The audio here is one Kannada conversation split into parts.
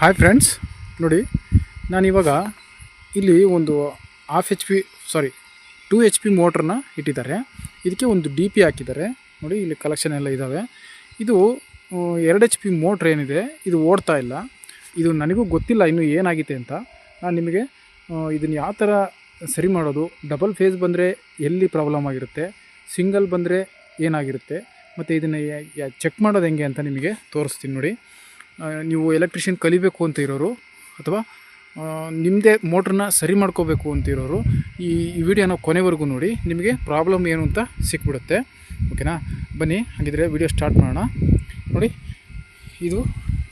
ಹಾಯ್ ಫ್ರೆಂಡ್ಸ್, ನೋಡಿ ನಾನಿವಾಗ ಇಲ್ಲಿ ಒಂದು ಹಾಫ್ ಎಚ್ ಪಿ 2 HP ಮೋಟ್ರನ್ನ ಇಟ್ಟಿದ್ದಾರೆ. ಇದಕ್ಕೆ ಒಂದು DP ಹಾಕಿದ್ದಾರೆ. ನೋಡಿ ಇಲ್ಲಿ ಕಲೆಕ್ಷನ್ ಎಲ್ಲ ಇದ್ದಾವೆ. ಇದು 2 HP ಮೋಟ್ರ್ ಏನಿದೆ ಇದು ಓಡ್ತಾ ಇಲ್ಲ. ಇದು ನನಗೂ ಗೊತ್ತಿಲ್ಲ ಇನ್ನು ಏನಾಗಿದೆ ಅಂತ. ನಾನು ನಿಮಗೆ ಇದನ್ನು ಯಾವ ಥರ ಸರಿ ಮಾಡೋದು, ಡಬಲ್ ಫೇಸ್ ಬಂದರೆ ಎಲ್ಲಿ ಪ್ರಾಬ್ಲಮ್ ಆಗಿರುತ್ತೆ, ಸಿಂಗಲ್ ಬಂದರೆ ಏನಾಗಿರುತ್ತೆ, ಮತ್ತು ಇದನ್ನು ಚೆಕ್ ಮಾಡೋದು ಹೆಂಗೆ ಅಂತ ನಿಮಗೆ ತೋರಿಸ್ತೀನಿ. ನೋಡಿ, ನೀವು ಎಲೆಕ್ಟ್ರಿಷಿಯನ್ ಕಲಿಬೇಕು ಅಂತ ಇರೋರು ಅಥವಾ ನಿಮ್ಮದೇ ಮೋಟ್ರನ್ನ ಸರಿ ಮಾಡ್ಕೋಬೇಕು ಅಂತಿರೋರು ಈ ವಿಡಿಯೋನ ಕೊನೆವರೆಗೂ ನೋಡಿ, ನಿಮಗೆ ಪ್ರಾಬ್ಲಮ್ ಏನು ಅಂತ ಸಿಕ್ಬಿಡುತ್ತೆ. ಓಕೆನಾ, ಬನ್ನಿ ಹಾಗಿದ್ರೆ ವಿಡಿಯೋ ಸ್ಟಾರ್ಟ್ ಮಾಡೋಣ. ನೋಡಿ, ಇದು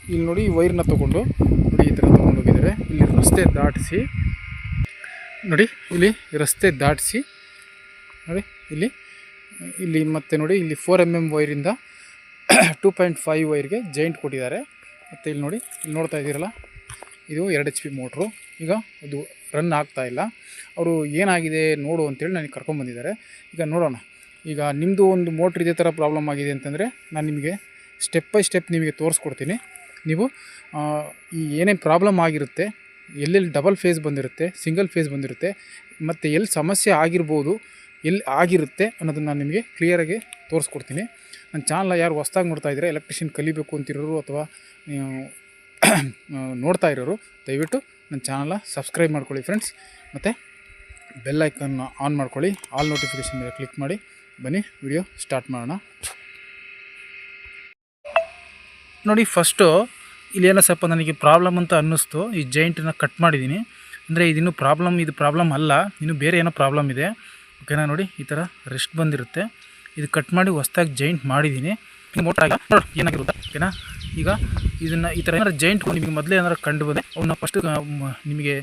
ಇಲ್ಲಿ ನೋಡಿ ವೈರ್ನ ತೊಗೊಂಡು ನೋಡಿ ಈ ಥರ ತೊಗೊಂಡೋಗಿದ್ದಾರೆ. ಇಲ್ಲಿ ರಸ್ತೆ ದಾಟಿಸಿ ನೋಡಿ, ಇಲ್ಲಿ ರಸ್ತೆ ದಾಟಿಸಿ ನೋಡಿ, ಇಲ್ಲಿ ಮತ್ತೆ ನೋಡಿ ಇಲ್ಲಿ 4mm ವೈರಿಂದ 2.5 ವೈರ್ಗೆ ಜಾಯಿಂಟ್ ಕೊಟ್ಟಿದ್ದಾರೆ. ಮತ್ತು ಇಲ್ಲಿ ನೋಡಿ, ಇಲ್ಲಿ ನೋಡ್ತಾ ಇದ್ದೀರಲ್ಲ, ಇದು 2 HP ಮೋಟ್ರು. ಈಗ ಅದು ರನ್ ಆಗ್ತಾಯಿಲ್ಲ. ಅವರು ಏನಾಗಿದೆ ನೋಡು ಅಂತೇಳಿ ನನಗೆ ಕರ್ಕೊಂಬಂದಿದ್ದಾರೆ. ಈಗ ನೋಡೋಣ. ಈಗ ನಿಮ್ಮದು ಒಂದು ಮೋಟ್ರ್ ಇದೇ ಥರ ಪ್ರಾಬ್ಲಮ್ ಆಗಿದೆ ಅಂತಂದರೆ ನಾನು ನಿಮಗೆ ಸ್ಟೆಪ್ ಬೈ ಸ್ಟೆಪ್ ನಿಮಗೆ ತೋರಿಸ್ಕೊಡ್ತೀನಿ. ನೀವು ಈ ಏನೇನು ಪ್ರಾಬ್ಲಮ್ ಆಗಿರುತ್ತೆ, ಎಲ್ಲೆಲ್ಲಿ ಡಬಲ್ ಫೇಸ್ ಬಂದಿರುತ್ತೆ, ಸಿಂಗಲ್ ಫೇಸ್ ಬಂದಿರುತ್ತೆ, ಮತ್ತು ಎಲ್ಲಿ ಸಮಸ್ಯೆ ಆಗಿರ್ಬೋದು, ಎಲ್ಲಿ ಆಗಿರುತ್ತೆ ಅನ್ನೋದನ್ನು ನಾನು ನಿಮಗೆ ಕ್ಲಿಯರಾಗಿ ತೋರಿಸ್ಕೊಡ್ತೀನಿ. ನನ್ನ ಚಾನಲ್ ಯಾರು ಹೊಸ್ದಾಗಿ ನೋಡ್ತಾ ಇದ್ದರೆ, ಎಲೆಕ್ಟ್ರಿಷಿಯನ್ ಕಲಿಬೇಕು ಅಂತಿರೋರು ಅಥವಾ ನೋಡ್ತಾ ಇರೋರು ದಯವಿಟ್ಟು ನನ್ನ ಚಾನಲ್ನ ಸಬ್ಸ್ಕ್ರೈಬ್ ಮಾಡ್ಕೊಳ್ಳಿ ಫ್ರೆಂಡ್ಸ್. ಮತ್ತು ಬೆಲ್ ಐಕನ್ನ ಆನ್ ಮಾಡ್ಕೊಳ್ಳಿ, ಆಲ್ ನೋಟಿಫಿಕೇಷನ್ ಮೇಲೆ ಕ್ಲಿಕ್ ಮಾಡಿ. ಬನ್ನಿ ವಿಡಿಯೋ ಸ್ಟಾರ್ಟ್ ಮಾಡೋಣ. ನೋಡಿ, ಫಸ್ಟು ಇಲ್ಲೇನೋ ಸ್ವಲ್ಪ ನನಗೆ ಪ್ರಾಬ್ಲಮ್ ಅಂತ ಅನ್ನಿಸ್ತು. ಈ ಜಾಯಿಂಟನ್ನು ಕಟ್ ಮಾಡಿದ್ದೀನಿ. ಅಂದರೆ ಇದು ಪ್ರಾಬ್ಲಮ್ ಅಲ್ಲ, ಇನ್ನು ಬೇರೆ ಏನೋ ಪ್ರಾಬ್ಲಮ್ ಇದೆ. ಓಕೆನಾ, ನೋಡಿ ಈ ಥರ ರೆಸ್ಟ್ ಬಂದಿರುತ್ತೆ. ಇದು ಕಟ್ ಮಾಡಿ ಹೊಸ್ದಾಗಿ ಜಾಯಿಂಟ್ ಮಾಡಿದ್ದೀನಿ. ಮೋಟ್ರಾಗ ನೋಡಿ ಏನಾಗಿರುತ್ತೆ. ಓಕೆನಾ, ಈಗ ಇದನ್ನು ಈ ಥರ ಏನಾರು ಜಾಯಿಂಟ್ ನಿಮಗೆ ಮೊದಲೇ ಏನಾರು ಕಂಡು ಬಂದರೆ ಅವನ್ನ ಫಸ್ಟು ನಿಮಗೆ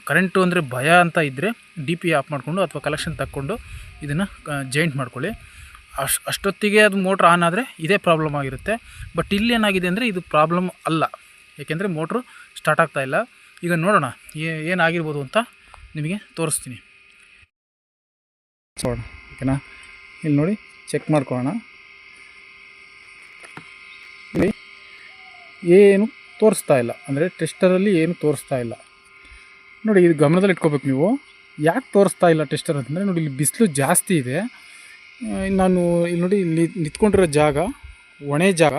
ಕರೆಂಟು ಅಂದರೆ ಭಯ ಅಂತ ಇದ್ದರೆ DP ಆಫ್ ಮಾಡಿಕೊಂಡು ಅಥವಾ ಕಲೆಕ್ಷನ್ ತಕ್ಕೊಂಡು ಇದನ್ನು ಜಾಯಿಂಟ್ ಮಾಡ್ಕೊಳ್ಳಿ. ಅಷ್ಟೊತ್ತಿಗೆ ಅದು ಮೋಟ್ರ್ ಆನ್ ಆದರೆ ಇದೇ ಪ್ರಾಬ್ಲಮ್ ಆಗಿರುತ್ತೆ. ಬಟ್ ಇಲ್ಲಿ ಏನಾಗಿದೆ ಅಂದರೆ ಇದು ಪ್ರಾಬ್ಲಮ್ ಅಲ್ಲ, ಏಕೆಂದರೆ ಮೋಟ್ರು ಸ್ಟಾರ್ಟ್ ಆಗ್ತಾಯಿಲ್ಲ. ಈಗ ನೋಡೋಣ ಏನಾಗಿರ್ಬೋದು ಅಂತ ನಿಮಗೆ ತೋರಿಸ್ತೀನಿ. ಓಕೆನಾ, ಇಲ್ಲಿ ನೋಡಿ ಚೆಕ್ ಮಾಡ್ಕೊಳ್ಳೋಣ. ಇಲ್ಲಿ ಏನು ತೋರಿಸ್ತಾ ಇಲ್ಲ, ಅಂದರೆ ಟೆಸ್ಟರಲ್ಲಿ ಏನು ತೋರಿಸ್ತಾ ಇಲ್ಲ. ನೋಡಿ, ಇದು ಗಮನದಲ್ಲಿ ಇಟ್ಕೋಬೇಕು ನೀವು. ಯಾಕೆ ತೋರಿಸ್ತಾ ಇಲ್ಲ ಟೆಸ್ಟರ್ ಅಂತಂದರೆ, ನೋಡಿ ಇಲ್ಲಿ ಬಿಸಿಲು ಜಾಸ್ತಿ ಇದೆ. ನಾನು ಇಲ್ಲಿ ನೋಡಿ ಇಲ್ಲಿ ನಿಂತ್ಕೊಂಡಿರೋ ಜಾಗ ಒಣೆ ಜಾಗ,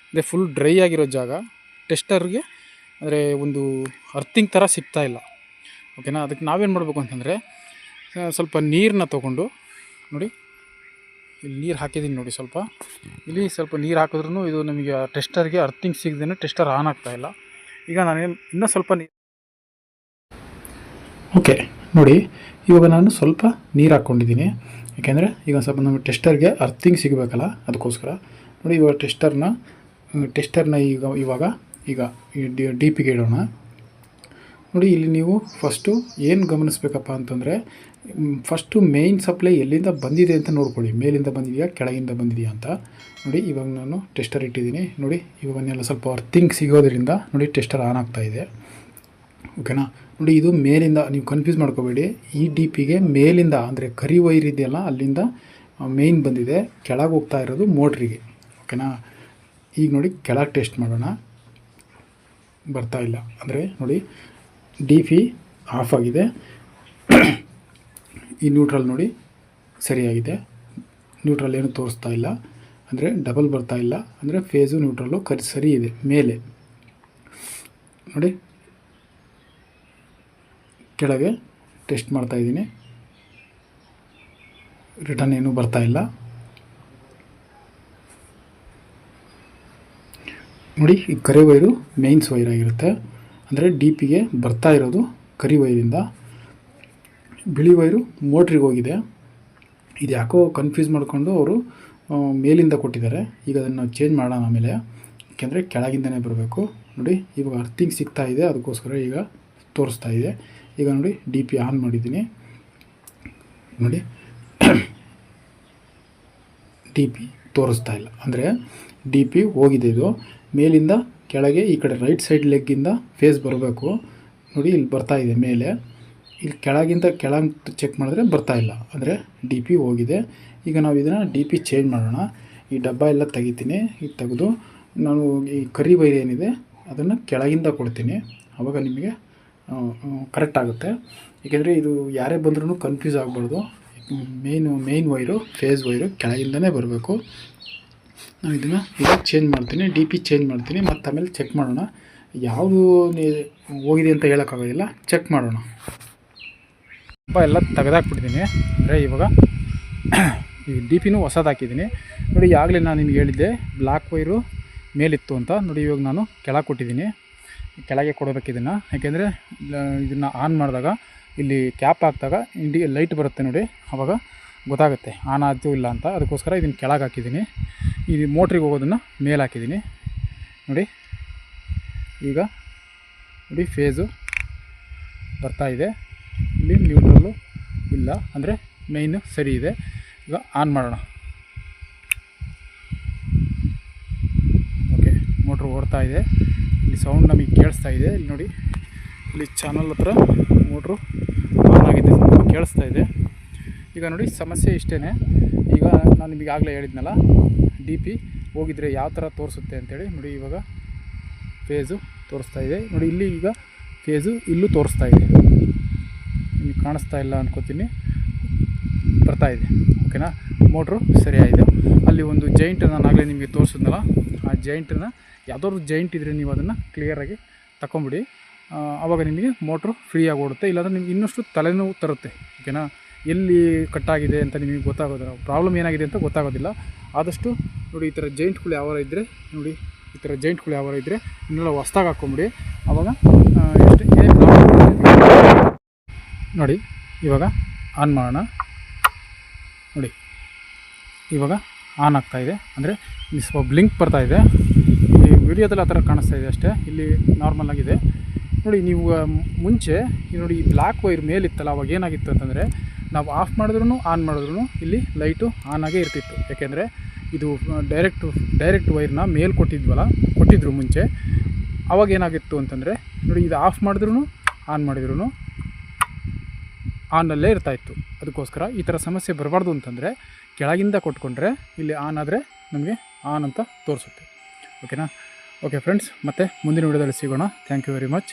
ಅಂದರೆ ಫುಲ್ ಡ್ರೈ ಆಗಿರೋ ಜಾಗ. ಟೆಸ್ಟರ್ಗೆ ಅಂದರೆ ಒಂದು ಅರ್ಥಿಂಗ್ ಥರ ಸಿಗ್ತಾಯಿಲ್ಲ. ಓಕೆನಾ, ಅದಕ್ಕೆ ನಾವೇನು ಮಾಡಬೇಕು ಅಂತಂದರೆ ಸ್ವಲ್ಪ ನೀರನ್ನ ತೊಗೊಂಡು ನೋಡಿ, ಇಲ್ಲಿ ನೀರು ಹಾಕಿದ್ದೀನಿ ನೋಡಿ. ಸ್ವಲ್ಪ ನೀರು ಹಾಕಿದ್ರೂ ಇದು ನಮಗೆ ಟೆಸ್ಟರ್ಗೆ ಅರ್ಥಿಂಗ್ ಸಿಗದೇ ಟೆಸ್ಟರ್ ಆನ್ ಆಗ್ತಾಯಿಲ್ಲ. ಈಗ ನಾನೇನು ಇನ್ನೂ ಸ್ವಲ್ಪ ಓಕೆ ನೋಡಿ, ಇವಾಗ ನಾನು ಸ್ವಲ್ಪ ನೀರು ಹಾಕ್ಕೊಂಡಿದ್ದೀನಿ. ಯಾಕೆಂದರೆ ಈಗ ಸ್ವಲ್ಪ ನಮಗೆ ಟೆಸ್ಟರ್ಗೆ ಅರ್ಥಿಂಗ್ ಸಿಗಬೇಕಲ್ಲ, ಅದಕ್ಕೋಸ್ಕರ. ನೋಡಿ, ಇವಾಗ ಟೆಸ್ಟರ್ನ ಈಗ DPಗೆ ಇಡೋಣ. ನೋಡಿ, ಇಲ್ಲಿ ನೀವು ಫಸ್ಟು ಏನು ಗಮನಿಸ್ಬೇಕಪ್ಪ ಅಂತಂದರೆ, ಫಸ್ಟು ಮೇಯ್ನ್ ಸಪ್ಲೈ ಎಲ್ಲಿಂದ ಬಂದಿದೆ ಅಂತ ನೋಡ್ಕೊಳ್ಳಿ. ಮೇಲಿಂದ ಬಂದಿದೆಯಾ, ಕೆಳಗಿಂದ ಬಂದಿದೆಯಾ ಅಂತ ನೋಡಿ. ಇವಾಗ ನಾನು ಟೆಸ್ಟರ್ ಇಟ್ಟಿದ್ದೀನಿ. ನೋಡಿ, ಇವನ್ನೆಲ್ಲ ಸ್ವಲ್ಪ ಅರ್ಥಿಂಗ್ ಸಿಗೋದ್ರಿಂದ ನೋಡಿ ಟೆಸ್ಟರ್ ಆನ್ ಆಗ್ತಾಯಿದೆ. ಓಕೆನಾ, ನೋಡಿ ಇದು ಮೇಲಿಂದ, ನೀವು ಕನ್ಫ್ಯೂಸ್ ಮಾಡ್ಕೋಬೇಡಿ. ಈ DPಗೆ ಮೇಲಿಂದ ಅಂದರೆ ಕರಿ ವೈರ್ ಇದೆಯಲ್ಲ ಅಲ್ಲಿಂದ ಮೇಯ್ನ್ ಬಂದಿದೆ, ಕೆಳಗೆ ಹೋಗ್ತಾ ಇರೋದು ಮೋಟ್ರಿಗೆ. ಓಕೆನಾ, ಈಗ ನೋಡಿ ಕೆಳಗೆ ಟೆಸ್ಟ್ ಮಾಡೋಣ. ಬರ್ತಾ ಇಲ್ಲ ಅಂದರೆ ನೋಡಿ DP ಆಫ್ ಆಗಿದೆ. ಈ ನ್ಯೂಟ್ರಲ್ ನೋಡಿ ಸರಿಯಾಗಿದೆ. ನ್ಯೂಟ್ರಲ್ ಏನು ತೋರಿಸ್ತಾ ಇಲ್ಲ, ಅಂದರೆ ಡಬಲ್ ಬರ್ತಾ ಇಲ್ಲ, ಅಂದರೆ ಫೇಸು ನ್ಯೂಟ್ರಲ್ಲು ಸರಿ ಇದೆ ಮೇಲೆ. ನೋಡಿ, ಕೆಳಗೆ ಟೆಸ್ಟ್ ಮಾಡ್ತಾಯಿದ್ದೀನಿ. ರಿಟರ್ನ್ ಏನೂ ಬರ್ತಾ ಇಲ್ಲ. ನೋಡಿ, ಈ ಕರಿ ವೈರು ಮೇಯ್ನ್ಸ್ ವೈರ್ ಆಗಿರುತ್ತೆ. ಅಂದರೆ DPಗೆ ಬರ್ತಾ ಇರೋದು ಕರಿ ವೈರಿಂದ, ಬಿಳಿ ವೈರು ಮೋಟ್ರಿಗೆ ಹೋಗಿದೆ. ಇದು ಯಾಕೋ ಕನ್ಫ್ಯೂಸ್ ಮಾಡಿಕೊಂಡು ಅವರು ಮೇಲಿಂದ ಕೊಟ್ಟಿದ್ದಾರೆ. ಈಗ ಅದನ್ನು ಚೇಂಜ್ ಮಾಡೋಣ ಆಮೇಲೆ, ಯಾಕೆಂದರೆ ಕೆಳಗಿಂದನೇ ಬರಬೇಕು. ನೋಡಿ, ಇವಾಗ ಅರ್ಥಿಂಗ್ ಸಿಗ್ತಾ ಇದೆ, ಅದಕ್ಕೋಸ್ಕರ ಈಗ ತೋರಿಸ್ತಾ ಇದೆ. ಈಗ ನೋಡಿ DP ಆನ್ ಮಾಡಿದ್ದೀನಿ. ನೋಡಿ DP ತೋರಿಸ್ತಾ ಇಲ್ಲ, ಅಂದರೆ DP ಹೋಗಿದೆ. ಇದು ಮೇಲಿಂದ ಕೆಳಗೆ ಈ ಕಡೆ ರೈಟ್ ಸೈಡ್ ಲೆಗ್ಗಿಂದ ಫೇಸ್ ಬರಬೇಕು. ನೋಡಿ, ಇಲ್ಲಿ ಬರ್ತಾ ಇದೆ ಮೇಲೆ. ಇಲ್ಲಿ ಕೆಳಗಿಂದ ಕೆಳಗೆ ಚೆಕ್ ಮಾಡಿದ್ರೆ ಬರ್ತಾ ಇಲ್ಲ, ಅಂದರೆ DP ಹೋಗಿದೆ. ಈಗ ನಾವು ಇದನ್ನು DP ಚೇಂಜ್ ಮಾಡೋಣ. ಈ ಡಬ್ಬ ಎಲ್ಲ ತೆಗಿತೀನಿ. ಈಗ ತೆಗೆದು ನಾನು ಈ ಕರಿ ವೈರ್ ಏನಿದೆ ಅದನ್ನು ಕೆಳಗಿಂದ ಕೊಡ್ತೀನಿ. ಆವಾಗ ನಿಮಗೆ ಕರೆಕ್ಟ್ ಆಗುತ್ತೆ. ಏಕೆಂದರೆ ಇದು ಯಾರೇ ಬಂದ್ರೂ ಕನ್ಫ್ಯೂಸ್ ಆಗಬಾರ್ದು. ಮೇಯ್ನ್ ವೈರು, ಫೇಸ್ ವೈರು ಕೆಳಗಿಂದನೇ ಬರಬೇಕು. ನಾನು ಇದನ್ನು ಈಗ ಚೇಂಜ್ ಮಾಡ್ತೀನಿ, ಡಿ ಪಿ ಚೇಂಜ್ ಮಾಡ್ತೀನಿ. ಮತ್ತು ಆಮೇಲೆ ಚೆಕ್ ಮಾಡೋಣ. ಯಾವುದು ಹೋಗಿದೆ ಅಂತ ಹೇಳೋಕ್ಕಾಗೋದಿಲ್ಲ, ಚೆಕ್ ಮಾಡೋಣ. ಎಲ್ಲ ತೆಗೆದಾಕ್ಬಿಟ್ಟಿದ್ದೀನಿ. ಅಂದರೆ ಇವಾಗ ಈ ಡಿ ಪಿನೂ ಹೊಸದು ಹಾಕಿದ್ದೀನಿ. ನೋಡಿ, ಆಗಲೇ ನಾನು ನಿಮ್ಗೆ ಹೇಳಿದ್ದೆ ಬ್ಲ್ಯಾಕ್ ವೈರು ಮೇಲಿತ್ತು ಅಂತ. ನೋಡಿ, ಇವಾಗ ನಾನು ಕೆಳಗೆ ಕೊಟ್ಟಿದ್ದೀನಿ. ಕೆಳಗೆ ಕೊಡಬೇಕು ಇದನ್ನು. ಯಾಕೆಂದರೆ ಇದನ್ನು ಆನ್ ಮಾಡಿದಾಗ ಇಲ್ಲಿ ಕ್ಯಾಪ್ ಹಾಕಿದಾಗ ಲೈಟ್ ಬರುತ್ತೆ ನೋಡಿ, ಆವಾಗ ಗೊತ್ತಾಗುತ್ತೆ ಆನ್ ಆಯಿತು ಇಲ್ಲ ಅಂತ. ಅದಕ್ಕೋಸ್ಕರ ಇದನ್ನು ಕೆಳಗೆ ಹಾಕಿದ್ದೀನಿ. ಇದು ಮೋಟ್ರಿಗೆ ಹೋಗೋದನ್ನು ಮೇಲೆ ಹಾಕಿದ್ದೀನಿ. ನೋಡಿ, ಈಗ ನೋಡಿ ಫೇಸು ಬರ್ತಾಯಿದೆ. ಇಲ್ಲಿ ನ್ಯೂಟ್ರಲ್ಲು ಇಲ್ಲ, ಅಂದರೆ ಮೇಯ್ನು ಸರಿ ಇದೆ. ಈಗ ಆನ್ ಮಾಡೋಣ. ಓಕೆ, ಮೋಟ್ರ್ ಓಡ್ತಾ ಇದೆ. ಇಲ್ಲಿ ಸೌಂಡ್ ನಮಗೆ ಕೇಳಿಸ್ತಾ ಇದೆ. ಇಲ್ಲಿ ನೋಡಿ, ಇಲ್ಲಿ ಚಾನಲ್ ಹತ್ರ ಮೋಟ್ರು ಆನ್ ಆಗಿದೆ, ಕೇಳಿಸ್ತಾ ಇದೆ. ಈಗ ನೋಡಿ, ಸಮಸ್ಯೆ ಇಷ್ಟೇ. ಈಗ ನಾನು ನಿಮಗೆ ಆಗಲೇ ಹೇಳಿದ್ನಲ್ಲ, ಡಿ ಪಿ ಹೋಗಿದ್ರೆ ಯಾವ ಥರ ತೋರಿಸುತ್ತೆ ಅಂತೇಳಿ. ನೋಡಿ, ಇವಾಗ ಫೇಸು ತೋರಿಸ್ತಾ ಇದೆ. ನೋಡಿ, ಇಲ್ಲಿ ಈಗ ಫೇಸು ಇಲ್ಲೂ ತೋರಿಸ್ತಾ ಇದೆ. ನಿಮಗೆ ಕಾಣಿಸ್ತಾ ಇಲ್ಲ ಅನ್ಕೋತೀನಿ, ಬರ್ತಾ ಇದೆ. ಓಕೆನಾ, ಮೋಟ್ರು ಸರಿಯಾಗಿದೆ. ಅಲ್ಲಿ ಒಂದು ಜೈಂಟ್ ನಾನು ಆಗಲೇ ನಿಮಗೆ ತೋರಿಸಿದ್ನಲ್ಲ, ಆ ಜೈಂಟನ್ನು ಯಾವುದಾದ್ರು ಜೈಂಟ್ ಇದ್ದರೆ ನೀವು ಅದನ್ನು ಕ್ಲಿಯರಾಗಿ ತಗೊಂಬಿಡಿ. ಆವಾಗ ನಿಮಗೆ ಮೋಟ್ರು ಫ್ರೀಯಾಗಿ ಓಡುತ್ತೆ. ಇಲ್ಲಾಂದರೆ ನಿಮ್ಗೆ ಇನ್ನಷ್ಟು ತಲೆನೋವು ತರುತ್ತೆ. ಓಕೆನಾ, ಎಲ್ಲಿ ಕಟ್ಟಾಗಿದೆ ಅಂತ ನಿಮಗೆ ಗೊತ್ತಾಗೋದಿಲ್ಲ, ಪ್ರಾಬ್ಲಮ್ ಏನಾಗಿದೆ ಅಂತ ಗೊತ್ತಾಗೋದಿಲ್ಲ. ಆದಷ್ಟು ನೋಡಿ, ಈ ಥರ ಜೈಂಟ್ಗಳು ಯಾವಾರ ಇದ್ದರೆ ನೋಡಿ, ಈ ಥರ ಜೈಂಟ್ಗಳು ಯಾವಾರ ಇದ್ದರೆ ಇನ್ನೆಲ್ಲ ಹೊಸ್ದಾಗಿ ಹಾಕ್ಕೊಂಬಿಡಿ. ಆವಾಗ ಏನೇ ಪ್ರಾಬ್ಲಮ್ ನೋಡಿ. ಇವಾಗ ಆನ್ ಮಾಡೋಣ. ನೋಡಿ, ಇವಾಗ ಆನ್ ಆಗ್ತಾಯಿದೆ. ಅಂದರೆ ಇಲ್ಲಿ ಸ್ವಲ್ಪ ಬ್ಲಿಂಕ್ ಬರ್ತಾಯಿದೆ. ಈ ವಿಡಿಯೋದಲ್ಲಿ ಆ ಥರ ಕಾಣಿಸ್ತಾ ಇದೆ ಅಷ್ಟೇ. ಇಲ್ಲಿ ನಾರ್ಮಲ್ ಆಗಿದೆ. ನೋಡಿ, ನೀವು ಮುಂಚೆ ನೋಡಿ, ಈ ಬ್ಲ್ಯಾಕ್ ವೈರ್ ಮೇಲಿತ್ತಲ್ಲ, ಅವಾಗ ಏನಾಗಿತ್ತು ಅಂತಂದರೆ, ನಾವು ಆಫ್ ಮಾಡಿದ್ರೂ ಆನ್ ಮಾಡಿದ್ರೂ ಇಲ್ಲಿ ಲೈಟು ಆನ್ ಆಗೇ ಇರ್ತಿತ್ತು. ಯಾಕೆಂದರೆ ಇದು ಡೈರೆಕ್ಟ್ ವೈರ್ನ ಮೇಲೆ ಕೊಟ್ಟಿದ್ರು ಮುಂಚೆ. ಅವಾಗ ಏನಾಗಿತ್ತು ಅಂತಂದರೆ ನೋಡಿ, ಇದು ಆಫ್ ಮಾಡಿದ್ರೂ ಆನ್ ಮಾಡಿದ್ರೂ ಆನಲ್ಲೇ ಇರ್ತಾಯಿತ್ತು. ಅದಕ್ಕೋಸ್ಕರ ಈ ಥರ ಸಮಸ್ಯೆ ಬರಬಾರ್ದು ಅಂತಂದರೆ ಕೆಳಗಿಂದ ಕೊಟ್ಕೊಂಡ್ರೆ ಇಲ್ಲಿ ಆನ್ ಆದರೆ ನಮಗೆ ಆನ್ ಅಂತ ತೋರಿಸುತ್ತೆ. ಓಕೆನಾ. ಓಕೆ ಫ್ರೆಂಡ್ಸ್, ಮತ್ತೆ ಮುಂದಿನ ವಿಡಿಯೋದಲ್ಲಿ ಸಿಗೋಣ. Thank you very much.